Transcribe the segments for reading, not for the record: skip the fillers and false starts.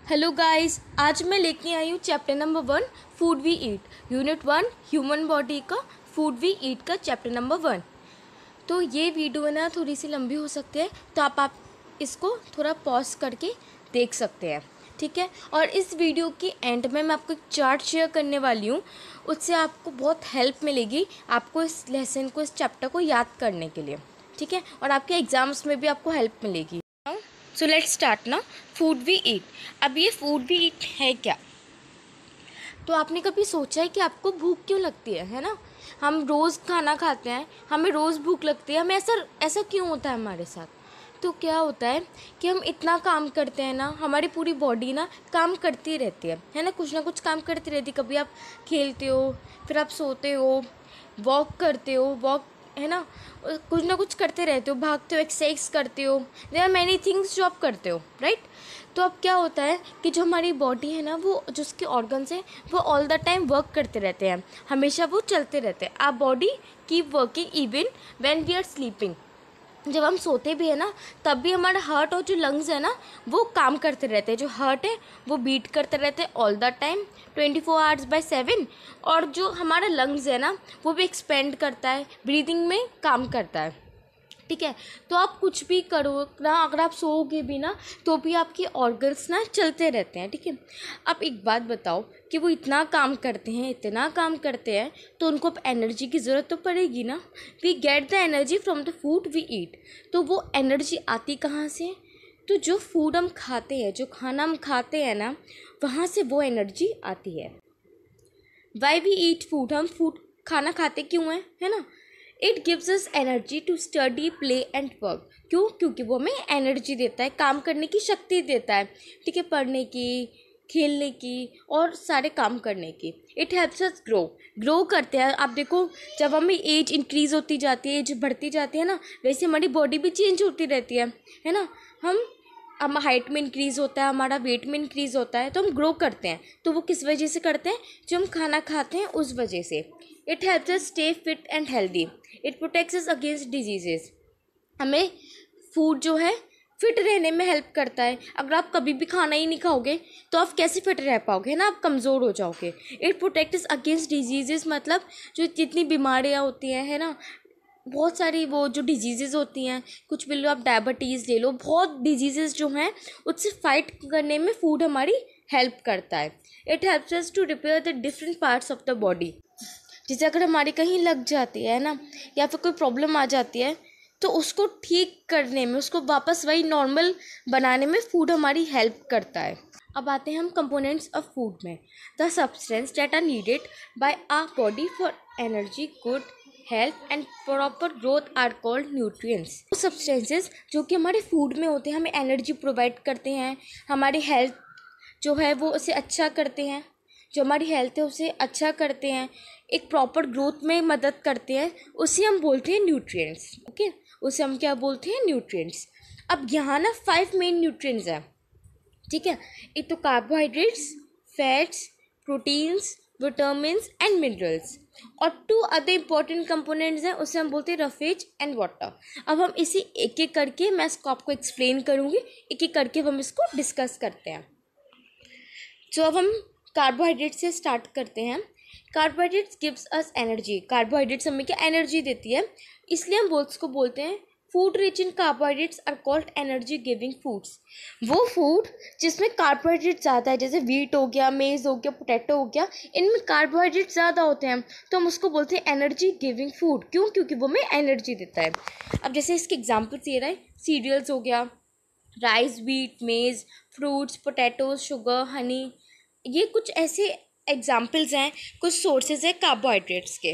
Hello guys, आज मैं लेके आई हूँ chapter number 1 food we eat, unit 1 human body का फूड वी ईट का चैप्टर नंबर 1। तो ये वीडियो ना थोड़ी सी लंबी हो सकती है, तो आप इसको थोड़ा पॉज करके देख सकते हैं, ठीक है। और इस वीडियो के एंड में मैं आपको एक चार्ट शेयर करने वाली हूँ, उससे आपको बहुत हेल्प मिलेगी आपको इस लेसन को, इस चैप्टर को याद करने के लिए, ठीक है। और आपके एग्ज़ाम्स में भी आपको हेल्प मिलेगी। सो लेट्स स्टार्ट ना। Food we eat. अब ये फूड वी ईट है क्या? तो आपने कभी सोचा है कि आपको भूख क्यों लगती है ना? हम रोज़ खाना खाते हैं, हमें रोज़ भूख लगती है, हमें ऐसा क्यों होता है हमारे साथ? तो क्या होता है कि हम इतना काम करते हैं ना, हमारी पूरी बॉडी ना काम करती रहती है ना, कुछ ना कुछ काम करती रहती है। कभी आप खेलते हो, फिर आप सोते हो, वॉक करते हो, है ना, कुछ ना कुछ करते रहते हो, भागते हो, एक्सरसाइज करते हो, देयर आर मैनी थिंग्स जो आप करते हो, राइट। तो अब क्या होता है कि जो हमारी बॉडी है ना, वो जो उसके ऑर्गन्स हैं वो ऑल द टाइम वर्क करते रहते हैं, हमेशा वो चलते रहते हैं। Our body keep working even when we are sleeping. जब हम सोते भी है ना, तब भी हमारा हार्ट और जो लंग्स है ना, वो काम करते रहते हैं। जो हार्ट है वो बीट करते रहते हैं ऑल द टाइम 24 आवर्स/7। और जो हमारा लंग्स है ना, वो भी एक्सपेंड करता है, ब्रीदिंग में काम करता है, ठीक है। तो आप कुछ भी करो ना, अगर आप सोओगे भी ना, तो भी आपके ऑर्गन्स ना चलते रहते हैं, ठीक है। अब एक बात बताओ कि वो इतना काम करते हैं, तो उनको अब एनर्जी की ज़रूरत तो पड़ेगी ना। We get the energy from the food we eat. तो वो एनर्जी आती कहाँ से? तो जो फूड हम खाते हैं, जो खाना हम खाते हैं ना, वहाँ से वो एनर्जी आती है। Why we eat food? हम फूड खाना खाते क्यों हैं, है ना? It gives us energy to study, play and work. क्यों? क्योंकि वो हमें एनर्जी देता है, काम करने की शक्ति देता है, ठीक है, पढ़ने की, खेलने की और सारे काम करने की। इट हेल्प्स अस ग्रो करते हैं। आप देखो, जब हमें एज इंक्रीज़ होती जाती है, एज बढ़ती जाती है ना, वैसे हमारी बॉडी भी चेंज होती रहती है ना। हम हाइट में इंक्रीज़ होता है, हमारा वेट में इंक्रीज़ होता है, तो हम ग्रो करते हैं। तो वो किस वजह से करते हैं? जो हम खाना खाते हैं उस वजह से। It helps us stay fit and healthy. It protects us against diseases. हमें फूड जो है फिट रहने में हेल्प करता है। अगर आप कभी भी खाना ही नहीं खाओगे तो आप कैसे फिट रह पाओगे, है ना, आप कमज़ोर हो जाओगे। इट प्रोटेक्ट्स अगेंस्ट डिजीजेस, मतलब जो जितनी बीमारियाँ होती हैं, है ना, बहुत सारी वो जो डिजीज़ेज़ होती हैं, कुछ भी लो, आप डायबिटीज़ ले लो, बहुत डिजीज़ेज़ जो हैं उससे फाइट करने में फूड हमारी हेल्प करता है। It helps us to repair the different parts of the body. जैसे अगर हमारी कहीं लग जाती है ना, या फिर कोई प्रॉब्लम आ जाती है, तो उसको ठीक करने में, उसको वापस वही नॉर्मल बनाने में फूड हमारी हेल्प करता है। अब आते हैं हम कंपोनेंट्स ऑफ फूड में। The substance that are needed by our body for energy, good health and proper growth are called nutrients. वो सब्सटेंसेस जो कि हमारे फूड में होते हैं, हमें एनर्जी प्रोवाइड करते हैं, हमारी हेल्थ जो है वो उसे अच्छा करते हैं, जो हमारी हेल्थ है उसे अच्छा करते हैं, एक प्रॉपर ग्रोथ में मदद करते हैं, उसे हम बोलते हैं न्यूट्रिएंट्स, ओके। उसे हम क्या बोलते हैं? न्यूट्रिएंट्स। अब यहाँ ना 5 मेन न्यूट्रिएंट्स हैं, ठीक है। एक तो carbohydrates, fats, proteins, vitamins and minerals, और 2 अदर इंपॉर्टेंट कंपोनेंट्स हैं, उसे हम बोलते हैं रफेज एंड वाटर। अब हम इसे एक एक करके मैं इसको आपको एक्सप्लेन करूँगी, एक एक करके हम इसको डिस्कस करते हैं। तो अब हम कार्बोहाइड्रेट से स्टार्ट करते हैं। Carbohydrates gives us energy. Carbohydrates हमें क्या एनर्जी देती है, इसलिए हम इसको बोलते हैं food rich in carbohydrates are called energy giving foods. वो फूड जिसमें कार्बोहाइड्रेट ज़्यादा है, जैसे वीट हो गया, मेज़ हो गया, पोटैटो हो गया, इनमें कार्बोहाइड्रेट ज़्यादा होते हैं, तो हम उसको बोलते हैं एनर्जी गिविंग फूड। क्यों? क्योंकि वो हमें एनर्जी देता है। अब जैसे इसके एग्जाम्पल्स ये रहे, सीरियल्स हो गया, राइस, व्हीट, मेज़, फ्रूट्स, पोटैटोज, शुगर, हनी, ये कुछ ऐसे एग्जाम्पल्स हैं, कुछ सोर्सेज हैं कार्बोहाइड्रेट्स के।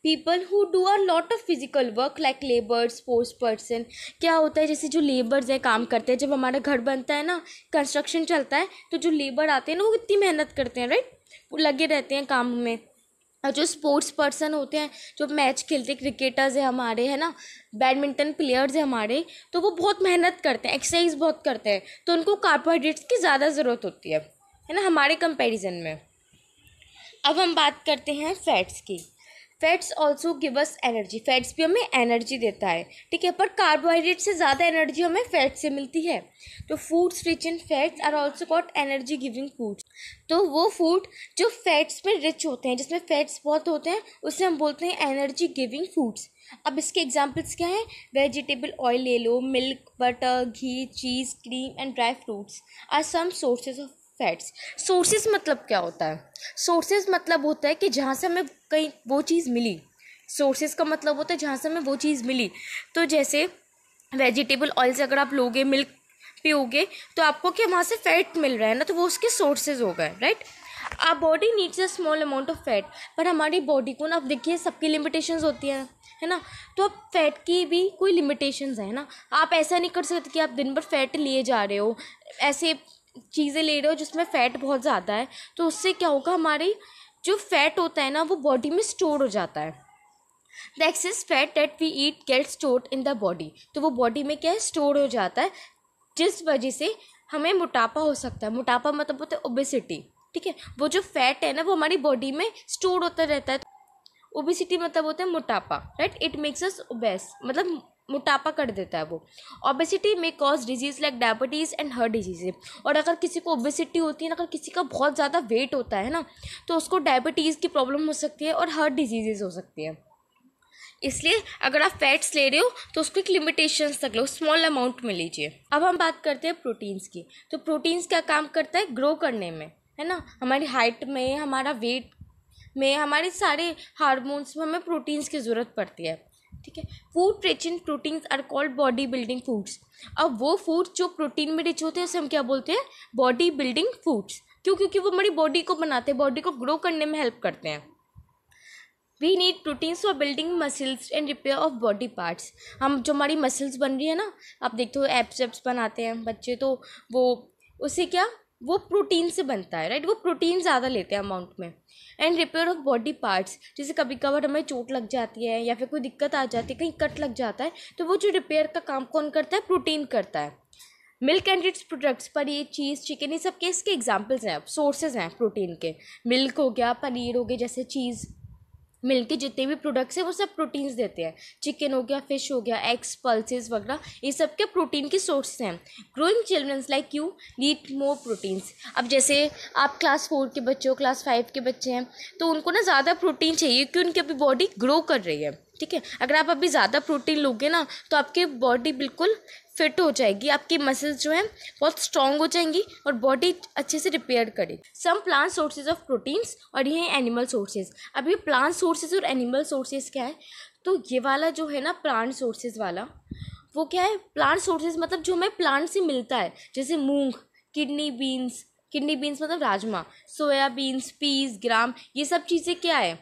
People who do a lot of physical work like labour, sports person. क्या होता है, जैसे जो लेबर्स है, काम करते हैं, जब हमारा घर बनता है ना, कंस्ट्रक्शन चलता है, तो जो लेबर आते हैं ना, वो कितनी मेहनत करते हैं, राइट, वो लगे रहते हैं काम में। और जो स्पोर्ट्स पर्सन होते हैं, जो मैच खेलते हैं, क्रिकेटर्स है हमारे, है ना, बैडमिंटन प्लेयर्स है हमारे, तो वो बहुत मेहनत करते हैं, एक्सरसाइज बहुत करते हैं, तो उनको कार्बोहाइड्रेट्स की ज़्यादा ज़रूरत होती है ना, हमारे कंपैरिजन में। अब हम बात करते हैं फैट्स की। Fats also give us energy, fats भी हमें एनर्जी देता है, ठीक है, पर कार्बोहाइड्रेट से ज़्यादा एनर्जी हमें फैट से मिलती है। तो foods rich in fats are also called energy giving foods. तो वो फूड जो फैट्स में रिच होते हैं, जिसमें फैट्स बहुत होते हैं, उसे हम बोलते हैं एनर्जी गिविंग फूड्स। अब इसके एग्जाम्पल्स क्या हैं? वेजिटेबल ऑयल ले लो, milk, butter, ghee, cheese, cream and dry fruits are some sources of fats. Sources मतलब क्या होता है? सोर्सेज मतलब होता है कि जहाँ से हमें कहीं वो चीज़ मिली। सोर्सेज का मतलब होता है जहाँ से हमें वो चीज़ मिली। तो जैसे वेजिटेबल ऑयल से अगर आप लोगे, मिल्क पियोगे, तो आपको क्या वहाँ से फैट मिल रहा है ना, तो वो उसके सोर्सेज हो गए, right. Our body needs a small amount of fat, पर हमारी बॉडी को ना, अब देखिए सबकी लिमिटेशंस होती है ना, तो अब फैट की भी कोई लिमिटेशंस है ना। आप ऐसा नहीं कर सकते कि आप दिन भर फैट लिए जा रहे हो, ऐसे चीज़ें ले रहे हो जिसमें फ़ैट बहुत ज़्यादा है, तो उससे क्या होगा, हमारी जो फैट होता है ना वो बॉडी में स्टोर हो जाता है। The excess fat that we eat get stored in the body, तो वो बॉडी में क्या है, स्टोर हो जाता है, जिस वजह से हमें मोटापा हो सकता है। मोटापा मतलब होता है ओबेसिटी, ठीक है। वो जो फैट है ना वो हमारी बॉडी में स्टोर होता रहता है। ओबेसिटी मतलब होता है मोटापा, right. It makes us obese, मतलब मोटापा कर देता है वो। ओबेसिटी में cause disease like diabetes and heart disease. और अगर किसी को ओबेसिटी होती है ना, अगर किसी का बहुत ज़्यादा वेट होता है ना, तो उसको डायबिटीज़ की प्रॉब्लम हो सकती है और हार्ट डिजीजेज हो सकती है। इसलिए अगर आप फैट्स ले रहे हो तो उसको एक लिमिटेशंस तक लो, स्मॉल अमाउंट में लीजिए। अब हम बात करते हैं प्रोटीन्स की। तो प्रोटीन्स क्या काम करता है? ग्रो करने में, है ना, हमारी हाइट में, हमारा वेट में, हमारे सारे हार्मोन्स में हमें प्रोटीन्स की ज़रूरत पड़ती है, ठीक है। Food rich in proteins are called body building foods. अब वो फूड जो प्रोटीन में रिच होते हैं उसे हम क्या बोलते हैं? Body building foods. क्यों? क्योंकि वो हमारी बॉडी को बनाते हैं, बॉडी को ग्रो करने में हेल्प करते हैं। We need proteins for building muscles and repair of body parts. हम जो हमारी मसल्स बन रही है ना, आप देखते हो एप्स बनाते हैं बच्चे, तो वो उससे क्या, वो प्रोटीन से बनता है, राइट। वो प्रोटीन ज़्यादा लेते हैं अमाउंट में। And repair of body parts, जैसे कभी कभार हमें चोट लग जाती है या फिर कोई दिक्कत आ जाती है, कहीं कट लग जाता है, तो वो जो रिपेयर का काम कौन करता है? प्रोटीन करता है। Milk and its products, paneer, cheese, chicken, ये सब के इसके एग्जाम्पल्स हैं, सोर्सेज हैं प्रोटीन के। मिल्क हो गया, पनीर हो गया, जैसे चीज़, मिल्क के जितने भी प्रोडक्ट्स हैं वो सब प्रोटीन्स देते हैं। चिकन हो गया, फिश हो गया, एग्स, पल्सेस वगैरह, ये सब के प्रोटीन के सोर्सेस हैं। Growing childrens like you need more proteins. अब जैसे आप क्लास 4 के बच्चे हो, क्लास 5 के बच्चे हैं, तो उनको ना ज़्यादा प्रोटीन चाहिए क्योंकि उनकी अभी बॉडी ग्रो कर रही है, ठीक है। अगर आप अभी ज़्यादा प्रोटीन लोगे ना तो आपकी बॉडी बिल्कुल फिट हो जाएगी, आपकी मसल्स जो हैं बहुत स्ट्रॉन्ग हो जाएंगी और बॉडी अच्छे से रिपेयर करेगी। Some plant sources of proteins, और ये हैं एनिमल सोर्सेज। अब ये प्लांट सोर्सेज और एनिमल सोर्सेज क्या है? तो ये वाला जो है ना प्लांट सोर्सेज वाला, वो क्या है? प्लांट सोर्सेज मतलब जो हमें प्लांट से मिलता है, जैसे मूंग, किडनी बीन्स, किडनी बीन्स मतलब राजमा, सोया बीन्स, पीस, ग्राम, ये सब चीज़ें क्या है?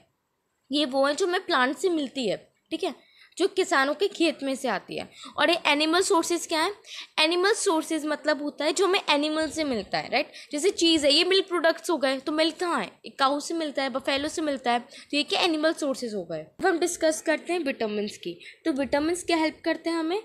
ये वो है जो हमें प्लांट से मिलती है, ठीक है, जो किसानों के खेत में से आती है। और ये एनिमल सोर्सेज क्या है? एनिमल सोर्सेज मतलब होता है जो हमें एनिमल से मिलता है, राइट। जैसे चीज़ है, ये मिल्क प्रोडक्ट्स हो गए, तो मिल्क कहाँ है? एक काऊ से मिलता है, बफेलो से मिलता है, तो ये क्या एनिमल सोर्सेज हो गए। अब हम डिस्कस करते हैं विटामिन की। तो विटामिन क्या हेल्प करते हैं हमें?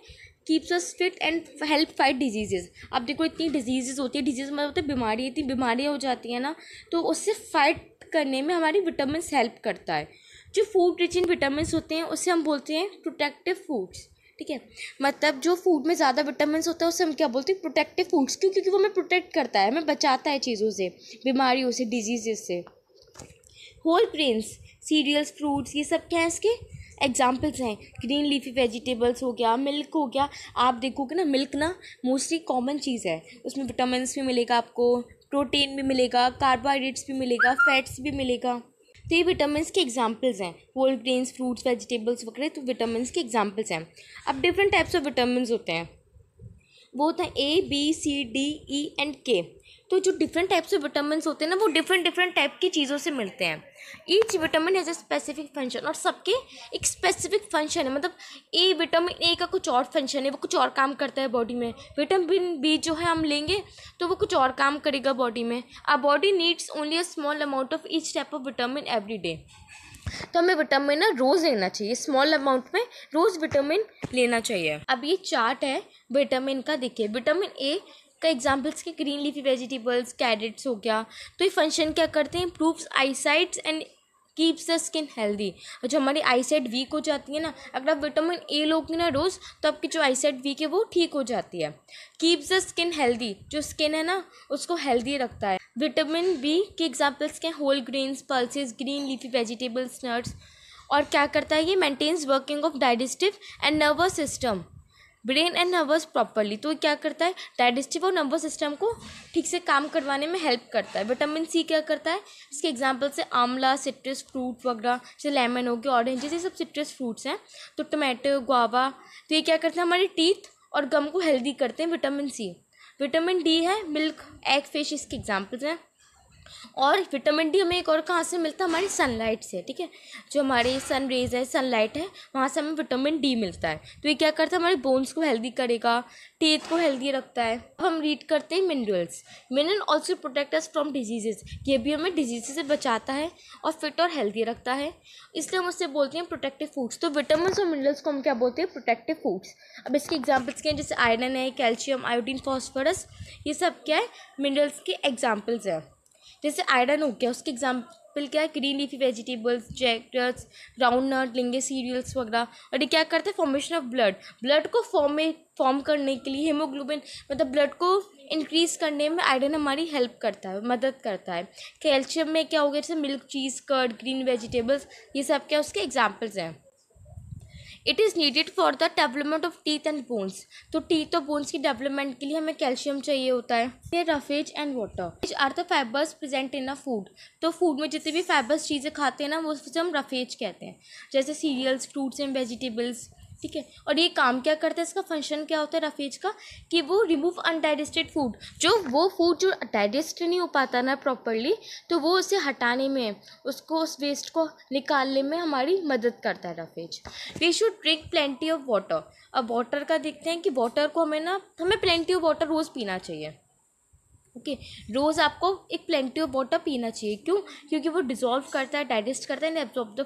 Keeps us fit and help fight diseases. अब देखो इतनी डिजीजेज होती है, डिजीज मतलब होता है बीमारी, इतनी बीमारियाँ हो जाती हैं ना, तो उससे फाइट करने में हमारी विटामिन हेल्प करता है। जो फूड रिच इन विटामिन होते हैं उसे हम बोलते हैं प्रोटेक्टिव फूड्स, ठीक है। मतलब जो फूड में ज़्यादा विटामिन होता है उसे हम क्या बोलते हैं? Protective foods. क्यों? क्योंकि वो हमें प्रोटेक्ट करता है, हमें बचाता है चीज़ों से, बीमारियों से, डिजीजेस से। होल ग्रेन्स, सीरियल्स, फ्रूट्स, ये सब क्या है इसके एग्जाम्पल्स हैं। ग्रीन लीफी वेजिटेबल्स हो गया, मिल्क हो गया। आप देखोगे ना मिल्क ना मोस्टली कॉमन चीज़ है, उसमें विटामिन भी मिलेगा आपको, प्रोटीन भी मिलेगा, कार्बोहाइड्रेट्स भी मिलेगा, फैट्स भी मिलेगा। तो ये विटामिन के एग्जाम्पल्स हैं, होल ग्रेन्स, फ्रूट्स, वेजिटेबल्स वगैरह, तो विटामिन के एग्जाम्पल्स हैं। अब डिफरेंट टाइप्स ऑफ विटामिन होते हैं, वो होता है A, B, C, D, E and K। तो जो डिफरेंट टाइप्स ऑफ विटामिन होते हैं ना वो डिफरेंट टाइप की चीज़ों से मिलते हैं। Each vitamin has a specific function, और सबके एक स्पेसिफिक फंक्शन है। मतलब विटामिन ए का कुछ और फंक्शन है, वो कुछ और काम करता है बॉडी में। विटामिन बी जो है हम लेंगे तो वो कुछ और काम करेगा बॉडी में। Our body needs only a small amount of each type of vitamin every day. तो हमें विटामिन ना रोज़ लेना चाहिए, स्मॉल अमाउंट में रोज़ विटामिन लेना चाहिए। अब ये चार्ट है विटामिन का, देखिए विटामिन ए का एग्जाम्पल्स के ग्रीन लीफी वेजिटेबल्स, कैरेट्स हो गया। तो ये फंक्शन क्या करते हैं? Improves eyesights and keeps the skin healthy. जो हमारी आईसाइट वीक हो जाती है ना, अगर आप विटामिन ए लोगे ना रोज़ तो आपकी जो आईसाइट वीक है वो ठीक हो जाती है। कीप्स द स्किन हेल्दी, जो स्किन है ना उसको हेल्दी रखता है। विटामिन बी के एग्जाम्पल्स क्या हैं? Whole grains, pulses, green leafy vegetables, nuts. और क्या करता है ये? Maintains working of digestive and nervous system, brain and nervous properly. तो क्या करता है? डाइजेस्टिव और नर्वस सिस्टम को ठीक से काम करवाने में हेल्प करता है। विटामिन सी क्या करता है? इसके एग्जांपल से आंवला, सिट्रस फ्रूट वगैरह, जैसे लेमन हो गया, ऑरेंजेस, ये सब सिट्रस फ्रूट्स हैं। तो टमाटो, गुआवा, तो ये क्या करते हैं? हमारे टीथ और गम को हेल्दी करते हैं। Vitamin C. विटामिन डी है मिल्क, एग, फिश, इसके एग्जाम्पल्स हैं। और विटामिन डी हमें एक और कहाँ से मिलता है? हमारी सनलाइट से, ठीक है। जो हमारी सन रेज है, सनलाइट है, वहाँ से हमें विटामिन डी मिलता है। तो ये क्या करता है? हमारे बोन्स को हेल्दी करेगा, टीथ को हेल्दी रखता है। अब हम रीड करते हैं minerals. Mineral also protect us from diseases, ये भी हमें डिजीज से बचाता है और फिट और हेल्दी रखता है, इसलिए हम उससे बोलते हैं प्रोटेक्टिव फूड्स। तो विटामिन और मिनरल्स को हम क्या बोलते हैं? Protective foods. अब इसके एग्जाम्पल्स क्या हैं? जैसे आयरन है, कैल्शियम, आयोडीन, फॉस्फोरस, ये सब क्या है? मिनरल्स के एग्जाम्पल्स हैं। जैसे आयरन हो गया, उसके एग्जाम्पल क्या है? ग्रीन लीफी वेजिटेबल्स, जैक्टस, ग्राउंड नट, लिंगे सीरियल्स वगैरह। और ये क्या करता है? फॉर्मेशन ऑफ ब्लड को फॉर्म करने के लिए, हीमोग्लोबिन मतलब ब्लड को इंक्रीज करने में आयरन हमारी हेल्प करता है, मदद करता है। कैल्शियम में क्या हो गया? जैसे milk, cheese, curd, green vegetables, ये सब क्या उसके एग्जाम्पल्स हैं। It is needed for the development of teeth and bones, तो टीथ और बोन्स की डेवलपमेंट के लिए हमें कैल्शियम चाहिए होता है। ये roughage and water which are the fibres present in a food, तो फूड में जितनी भी फाइबर्स चीज़ें खाते हैं ना वो हम रफेज कहते हैं, जैसे सीरियल्स, फ्रूट्स एंड वेजिटेबल्स, ठीक है। और ये काम क्या करता है? इसका फंक्शन क्या होता है रफेज का? कि वो रिमूव अनडाइजेस्टेड फूड, वो फूड जो डाइजेस्ट नहीं हो पाता ना प्रॉपरली, तो वो उसे हटाने में, उसको उस वेस्ट को निकालने में हमारी मदद करता है roughage. We should drink plenty of water. अब वाटर का देखते हैं कि वाटर को हमें प्लेंटी ऑफ वाटर रोज़ पीना चाहिए, ओके। रोज़ आपको एक प्लेंटी ऑफ वाटर पीना चाहिए। क्यों? क्योंकि वो डिज़ोल्व करता है, डाइजेस्ट करता है एंड एब्जॉर्ब द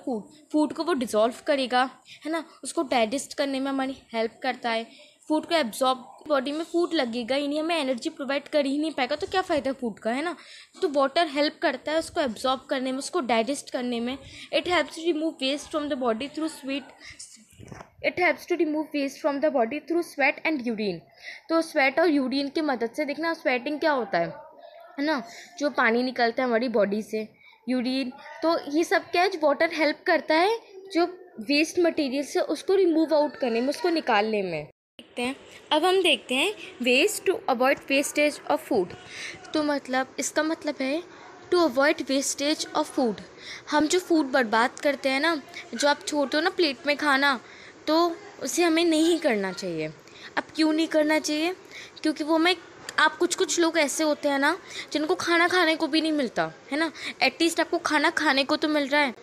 फूड को वो डिज़ोल्व करेगा, है ना, उसको डाइजेस्ट करने में हमारी हेल्प करता है। फूड को एब्जॉर्ब, बॉडी में फूड लगेगा ही नहीं, हमें एनर्जी प्रोवाइड कर ही नहीं पाएगा, तो क्या फ़ायदा फूड का, है ना। तो वाटर हेल्प करता है उसको एब्जॉर्ब करने में, उसको डाइजेस्ट करने में। It helps to remove waste from the body through sweat and urine. तो स्वेट और यूरिन की मदद से, देखना स्वेटिंग क्या होता है ना, जो पानी निकलता है हमारी बॉडी से, यूरिन, तो ये सब क्या है? वाटर हेल्प करता है जो वेस्ट मटेरियल से उसको रिमूव आउट करने में, उसको निकालने में। देखते हैं, अब हम देखते हैं waste to avoid wastage of food. तो मतलब इसका मतलब है to avoid wastage of food. हम जो फूड बर्बाद करते हैं ना, जो आप छोड़ते हो ना प्लेट में खाना, तो उसे हमें नहीं करना चाहिए। अब क्यों नहीं करना चाहिए? क्योंकि वो हमें, आप कुछ लोग ऐसे होते हैं ना जिनको खाना खाने को भी नहीं मिलता, है ना। एटलीस्ट आपको खाना खाने को तो मिल रहा है।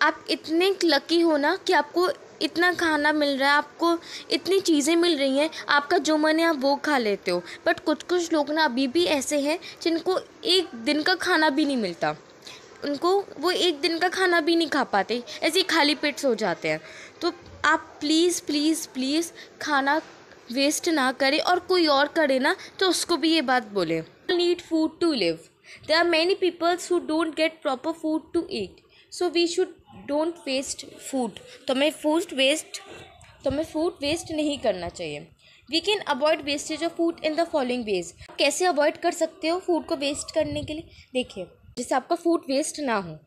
आप इतने लकी हो ना कि आपको इतना खाना मिल रहा है, आपको इतनी चीज़ें मिल रही हैं, आपका जो मन है आप वो खा लेते हो। बट कुछ लोग ना अभी भी ऐसे हैं जिनको एक दिन का खाना भी नहीं मिलता, उनको वो एक दिन का खाना भी नहीं खा पाते, ऐसे ही खाली पेट सो जाते हैं। तो आप प्लीज़ प्लीज़ प्लीज़ खाना वेस्ट ना करें, और कोई और करे ना तो उसको भी ये बात बोलें। Need food to live. There are many peoples who don't get proper food to eat, so we should don't waste food. तो हमें फूड वेस्ट नहीं करना चाहिए। We can avoid wastage of food in the following ways. कैसे avoid कर सकते हो food को वेस्ट करने के लिए? देखिए, जैसे आपका फूड वेस्ट ना हो,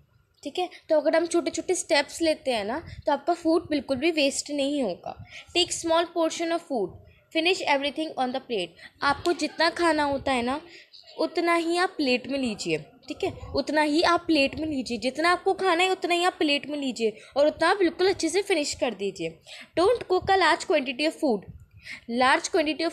ठीक है, तो अगर हम छोटे छोटे स्टेप्स लेते हैं ना, तो आपका फूड बिल्कुल भी वेस्ट नहीं होगा। Take small portion of food, finish everything on the plate. आपको जितना खाना होता है ना उतना ही आप प्लेट में लीजिए, ठीक है, उतना ही आप प्लेट में लीजिए, जितना आपको खाना है उतना ही आप प्लेट में लीजिए, और उतना बिल्कुल अच्छे से फिनिश कर दीजिए। Don't cook a large quantity of food. Large quantity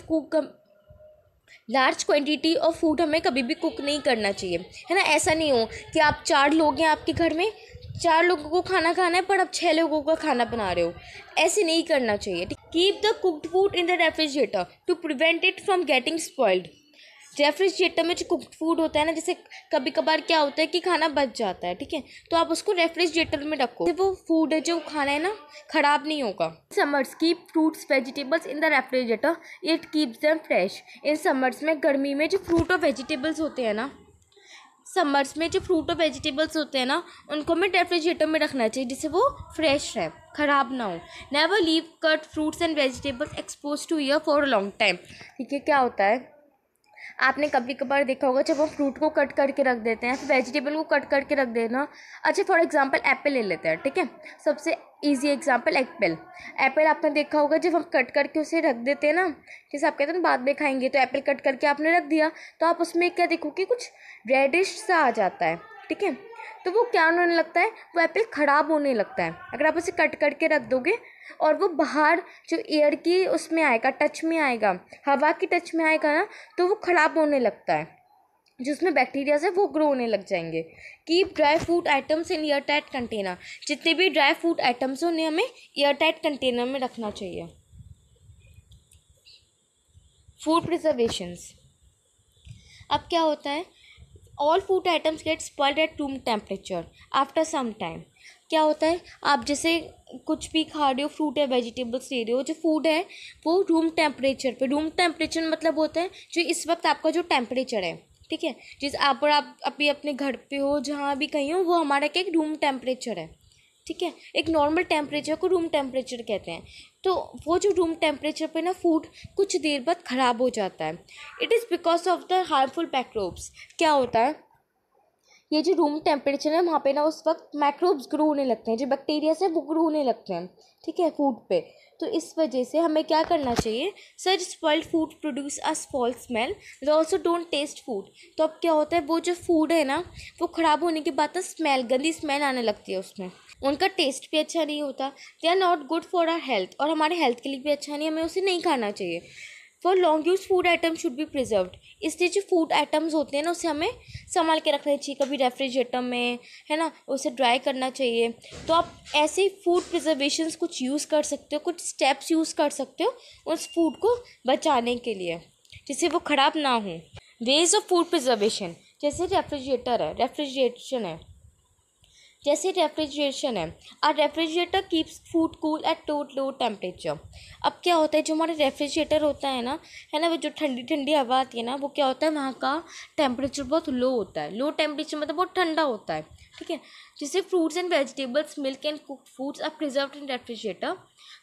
of food हमें कभी भी कुक नहीं करना चाहिए, है ना। ऐसा नहीं हो कि आप 4 लोग हैं आपके घर में, 4 लोगों को खाना खाना है पर आप 6 लोगों का खाना बना रहे हो, ऐसे नहीं करना चाहिए। Keep the cooked food in the refrigerator to prevent it from getting spoiled. Refrigerator में जो कुक्ड फूड होता है ना, जैसे कभी कभार क्या होता है कि खाना बच जाता है, ठीक है, तो आप उसको रेफ्रिजरेटर में रखो, वो फूड है जो खाना है ना ख़राब नहीं होगा। Summers keep fruits vegetables in the refrigerator, it keeps them fresh. In summers में, गर्मी में जो फ्रूट और वेजिटेबल्स होते हैं ना, समर्स में जो फ्रूट और वेजिटेबल्स होते हैं ना, उनको हमें रेफ्रिजरेटर में रखना चाहिए जिससे वो फ्रेश रहे, ख़राब ना हो। Never leave cut fruits and vegetables expose to air for a long time. ठीक है, क्या होता है, आपने कभी कभार देखा होगा जब हम फ्रूट को कट करके रख देते हैं, फिर वेजिटेबल को कट करके रख देना। अच्छा, फॉर एग्जांपल एप्पल ले लेते हैं, ठीक है, सबसे इजी एग्जांपल एप्पल। एप्पल आपने देखा होगा जब हम कट करके उसे रख देते हैं ना, जैसे आप कहते हैं ना बाद में खाएंगे, तो एप्पल कट करके आपने रख दिया, तो आप उसमें क्या देखोगे, कुछ रेडिश सा आ जाता है, ठीक है। तो वो क्या होने लगता है, वो एप्पल ख़राब होने लगता है अगर आप उसे कट करके रख दोगे, और वो बाहर जो एयर की उसमें आएगा, टच में आएगा, हवा की टच में आएगा ना, तो वो ख़राब होने लगता है, जिसमें बैक्टीरिया है वो ग्रो होने लग जाएंगे। Keep dry food items in air tight container. जितने भी ड्राई फूड आइटम्स उन्हें हमें एयर टाइट कंटेनर में रखना चाहिए। Food preservations. अब क्या होता है, all food items get spoiled at room temperature after some time. क्या होता है, आप जैसे कुछ भी खा रहे हो, फ्रूट या वेजिटेबल्स ले रहे हो, जो फूड है वो रूम टेम्परेचर पे, रूम टेम्परेचर मतलब होता है जो इस वक्त आपका जो टेम्परेचर है, ठीक है, जिस आप अभी अपने घर पे हो, जहाँ भी कहीं हो, वो हमारा क्या एक रूम टेम्परेचर है, ठीक है। एक नॉर्मल टेम्परेचर को रूम टेम्परेचर कहते हैं। तो वो जो रूम टेम्परेचर पे ना फूड कुछ देर बाद ख़राब हो जाता है। It is because of the harmful मैक्रोब्स। क्या होता है, ये जो रूम टेम्परेचर है वहाँ पे ना उस वक्त मैक्रोब्स ग्रो होने लगते हैं, जो बैक्टीरिया से वो ग्रो होने लगते हैं, ठीक है, फूड पे। तो इस वजह से हमें क्या करना चाहिए, such spoiled food produce a foul smell, they also don't taste food. तो अब क्या होता है, वो जो फूड है ना वो ख़राब होने के बाद ना स्मेल, गंदी स्मेल आने लगती है उसमें, उनका टेस्ट भी अच्छा नहीं होता। They are not good for our health, और हमारे हेल्थ के लिए भी अच्छा नहीं, हमें उसे नहीं खाना चाहिए। For long use food item should be preserved. इसलिए जो फूड आइटम्स होते हैं ना उसे हमें संभाल के रखना चाहिए, कभी रेफ्रिजरेटर में, है ना, उसे ड्राई करना चाहिए। तो आप ऐसे फूड प्रिजर्वेशंस कुछ यूज़ कर सकते हो, कुछ स्टेप्स यूज़ कर सकते हो उस फूड को बचाने के लिए, जिससे वो ख़राब ना हो। वेज ऑफ फूड प्रिजर्वेशन, जैसे रेफ्रिजरेशन है, जैसे रेफ्रिजरेशन है, और refrigerator keeps food cool at low temperature. अब क्या होता है, जो हमारा रेफ्रिजरेटर होता है ना, वो जो ठंडी ठंडी हवा आती है ना, वो क्या होता है, वहाँ का टेम्परेचर बहुत लो होता है। लो टेम्परेचर मतलब बहुत ठंडा होता है, ठीक है, जिससे fruits and vegetables, milk and cooked foods are preserved in refrigerator.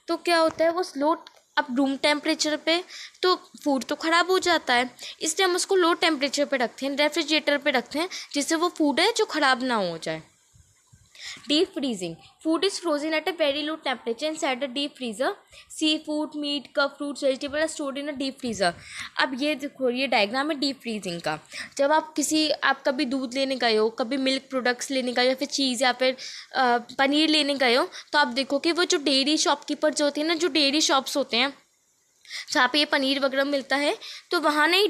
तो क्या होता है, वो स्लो, अब रूम टेम्परेचर पे तो फूड तो ख़राब हो जाता है, इसलिए हम उसको लो टेम्परेचर पे रखते हैं, रेफ्रिजरेटर पे रखते हैं, जिससे वो फूड है जो ख़राब ना हो जाए। Deep freezing. Food is frozen at a very low temperature inside a deep freezer. Seafood, meat, cup fruits, vegetable are stored in a deep freezer. अब ये देखो, ये डायग्राम है डीप फ्रीजिंग का। जब आप कभी दूध लेने गए हो, कभी मिल्क प्रोडक्ट्स लेने गए हो, या फिर चीज़ या फिर पनीर लेने गए हो, तो आप देखो कि वो जो डेयरी शॉपकीपर जो होते हैं ना, जो डेयरी शॉप्स होते हैं जहाँ पे ये पनीर वगैरह मिलता है, तो वहाँ नहीं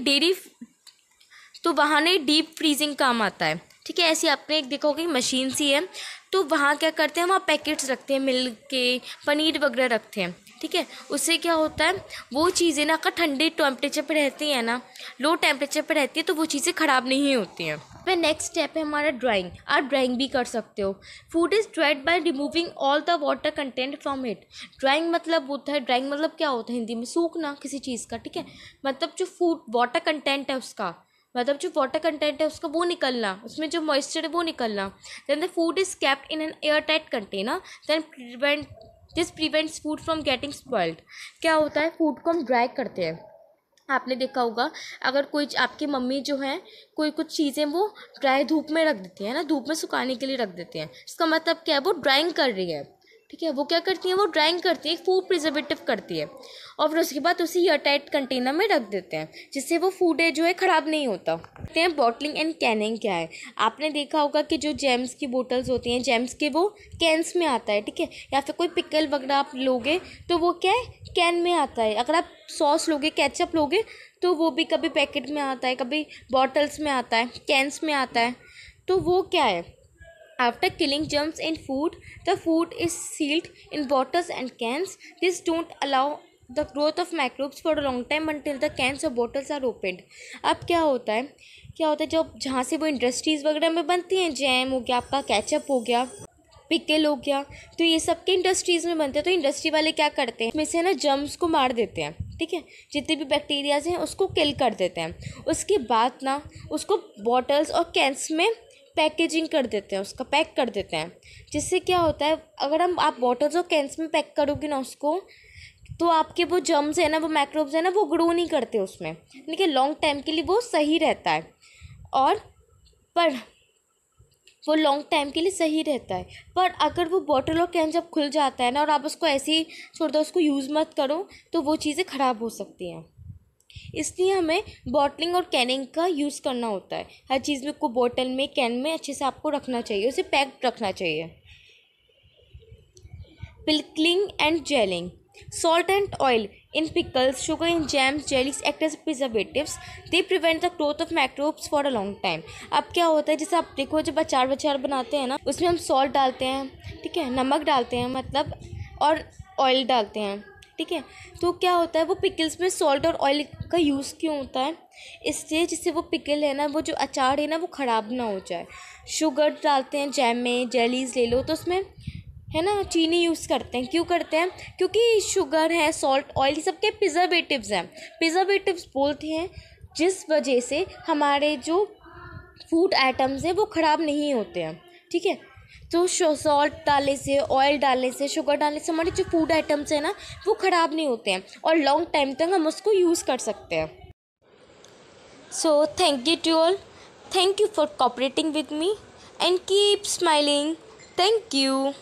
डीप फ्रीजिंग काम आता है, ठीक है। ऐसी आपने एक देखा होगा मशीन सी है, तो वहाँ क्या करते हैं, वहाँ पैकेट्स रखते हैं, मिल्क के, पनीर वगैरह रखते हैं, ठीक है। उससे क्या होता है, वो चीज़ें ना अगर ठंडे टेम्परेचर पे रहती हैं ना, लो टेम्परेचर पे रहती है, तो वो चीज़ें ख़राब नहीं होती हैं। फिर नेक्स्ट स्टेप है हमारा ड्राइंग। आप ड्राइंग भी कर सकते हो। Food is dried by removing all the water content from it. Drawing मतलब होता है, ड्राइंग मतलब क्या होता है हिंदी में, सूखना किसी चीज़ का, ठीक है, मतलब जो फूड वाटर कंटेंट है उसका, मतलब जो वाटर कंटेंट है उसका वो निकलना, उसमें जो मॉइस्चर है वो निकलना। Then the food is kept in an air tight container, then this prevents food from getting spoiled. क्या होता है, फूड को हम ड्राई करते हैं। आपने देखा होगा, अगर कोई आपकी मम्मी जो है कोई कुछ चीज़ें वो ड्राई धूप में रख देती है ना, धूप में सुखाने के लिए रख देते हैं, इसका मतलब क्या है, वो ड्राइंग कर रही है, ठीक है। वो क्या करती है, वो ड्राइंग करती है, फूड प्रिजर्वेटिव करती है, और फिर उसके बाद उसे एयर टाइट कंटेनर में रख देते हैं, जिससे वो फूड है जो है ख़राब नहीं होता। देखते हैं बॉटलिंग एंड कैनिंग क्या है। आपने देखा होगा कि जो जेम्स की बोतल्स होती हैं, जेम्स के वो कैंस में आता है, ठीक है, या फिर कोई पिकल वगैरह आप लोगे तो वो क्या है, कैन में आता है। अगर आप सॉस लोगे, केचप लोगे, तो वो भी कभी पैकेट में आता है, कभी बॉटल्स में आता है, कैंस में आता है। तो वो क्या है, after killing germs in food, the food is sealed in bottles and cans. This don't allow the growth of microbes for a long time until the cans or bottles are opened. अब क्या होता है, जब जहाँ से वो industries वगैरह में बनती हैं, जैम हो गया, आपका केचप हो गया, पिकल हो गया, तो ये सब के इंडस्ट्रीज़ में बनते हैं। तो इंडस्ट्री वाले क्या करते हैं, इसमें से ना जर्म्स को मार देते हैं, ठीक है, जितने भी बैक्टीरियाज हैं उसको किल कर देते हैं। उसके बाद ना उसको बॉटल्स और कैंस में पैकेजिंग कर देते हैं, उसका पैक कर देते हैं। जिससे क्या होता है, अगर आप बॉटल्स और कैंस में पैक करोगे ना उसको, तो आपके वो जर्म्स है ना, वो माइक्रोब्स है ना, वो ग्रो नहीं करते उसमें, यानी कि लॉन्ग टाइम के लिए वो सही रहता है। और पर वो लॉन्ग टाइम के लिए सही रहता है। पर अगर वो बॉटल और कैन जब खुल जाता है ना और आप उसको ऐसे ही छोड़ दो, उसको यूज़ मत करो, तो वो चीज़ें ख़राब हो सकती हैं। इसलिए हमें बॉटलिंग और कैनिंग का यूज़ करना होता है। हर चीज़ में को बॉटल में, कैन में अच्छे से आपको रखना चाहिए, उसे पैक्ड रखना चाहिए। Pickling and gelling. Salt and oil in pickles, sugar in jams, jellies act as preservatives. They prevent the growth of microbes for a long time. अब क्या होता है, जैसे आप देखो जब अचार बनाते हैं ना, उसमें हम सॉल्ट डालते हैं, ठीक है, नमक डालते हैं मतलब, और ऑयल डालते हैं, ठीक है। तो क्या होता है, वो पिकल्स में सॉल्ट और ऑयल का यूज़ क्यों होता है? इसलिए जिससे वो पिकल है ना, वो जो अचार है ना, वो ख़राब ना हो जाए। शुगर डालते हैं जैम में, जेलीज ले लो तो उसमें है ना चीनी यूज़ करते हैं। क्यों करते हैं? क्योंकि शुगर है, सॉल्ट, ऑयल, ये सबके प्रिजर्वेटिव्स हैं। प्रिजर्वेटिव्स बोलते हैं जिस वजह से हमारे जो फूड आइटम्स हैं वो ख़राब नहीं होते हैं, ठीक है। तो सॉल्ट डालने से, ऑयल डालने से, शुगर डालने से हमारे जो फूड आइटम्स हैं ना वो ख़राब नहीं होते हैं और लॉन्ग टाइम तक हम उसको यूज़ कर सकते हैं। So thank you to all, thank you for cooperating with me and keep smiling. Thank you.